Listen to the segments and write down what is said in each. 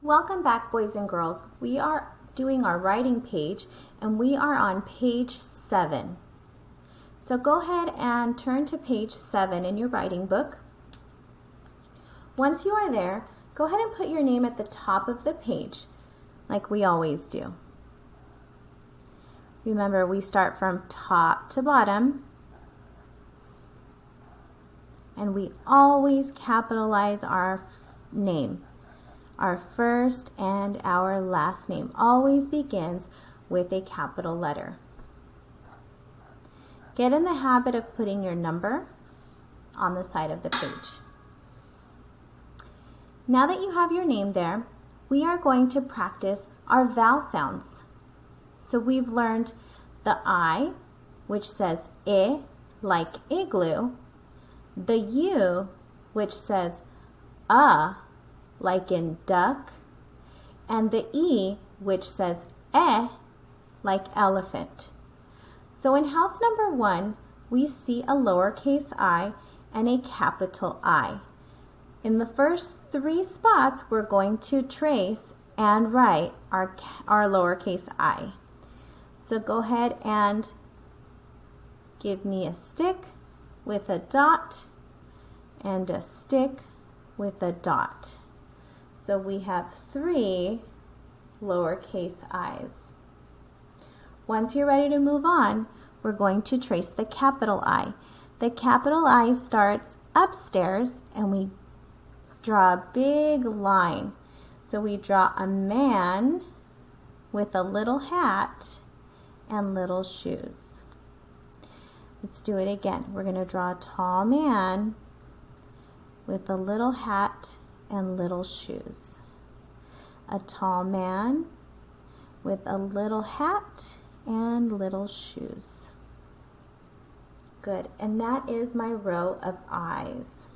Welcome back, boys and girls. We are doing our writing page and we are on page 7. So go ahead and turn to page 7 in your writing book. Once you are there, go ahead and put your name at the top of the page like we always do. Remember, we start from top to bottom and we always capitalize our name. Our first and our last name always begins with a capital letter. Get in the habit of putting your number on the side of the page. Now that you have your name there, we are going to practice our vowel sounds. So we've learned the I, which says I, like igloo, the U, which says like in duck, and the E, which says like elephant. So in house number 1, we see a lowercase I and a capital I. In the first 3 spots, we're going to trace and write our lowercase I. So go ahead and give me a stick with a dot and a stick with a dot. So we have 3 lowercase i's. Once you're ready to move on, we're going to trace the capital I. The capital I starts upstairs and we draw a big line. So we draw a man with a little hat and little shoes. Let's do it again. We're going to draw a tall man with a little hat and little shoes. A tall man with a little hat and little shoes. Good, and that is my row of I's.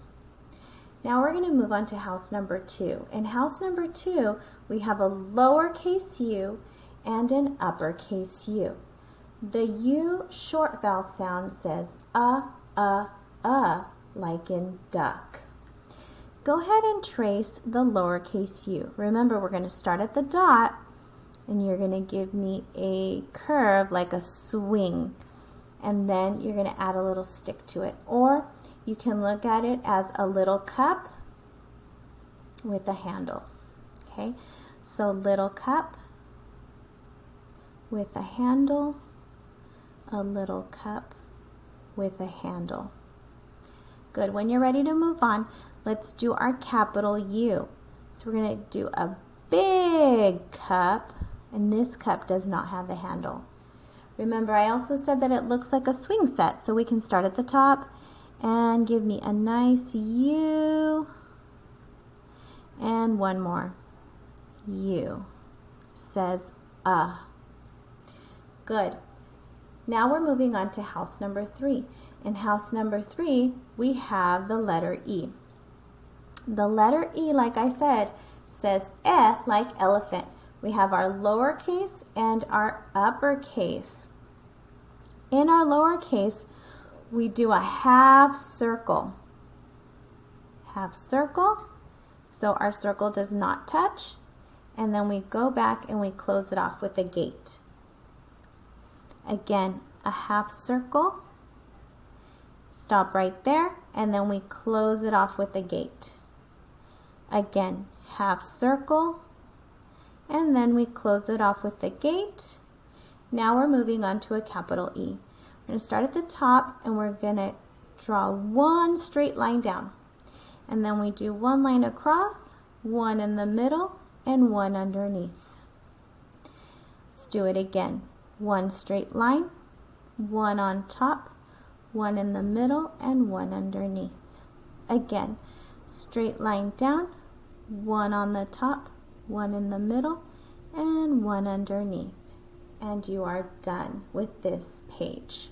Now we're going to move on to house number 2. In house number 2, we have a lowercase u and an uppercase U. The U short vowel sound says like in duck. Go ahead and trace the lowercase u. Remember, we're going to start at the dot and you're going to give me a curve like a swing, and then you're going to add a little stick to it. Or you can look at it as a little cup with a handle. Okay, so little cup with a handle, a little cup with a handle. Good. When you're ready to move on, let's do our capital U. So we're going to do a big cup, and this cup does not have the handle. Remember, I also said that it looks like a swing set, so we can start at the top and give me a nice U, and one more. U says Good. Now we're moving on to house number 3. In house number 3, we have the letter E. The letter E, like I said, says like elephant. We have our lowercase and our uppercase. In our lowercase, we do a half circle. Half circle, so our circle does not touch, and then we go back and we close it off with a gate. Again, a half circle, stop right there, and then we close it off with a gate. Again, half circle, and then we close it off with the gate. Now we're moving on to a capital E. We're going to start at the top and we're going to draw one straight line down. And then we do one line across, one in the middle, and one underneath. Let's do it again. One straight line, one on top, one in the middle, and one underneath. Again, straight line down, one on the top, one in the middle, and one underneath. And you are done with this page.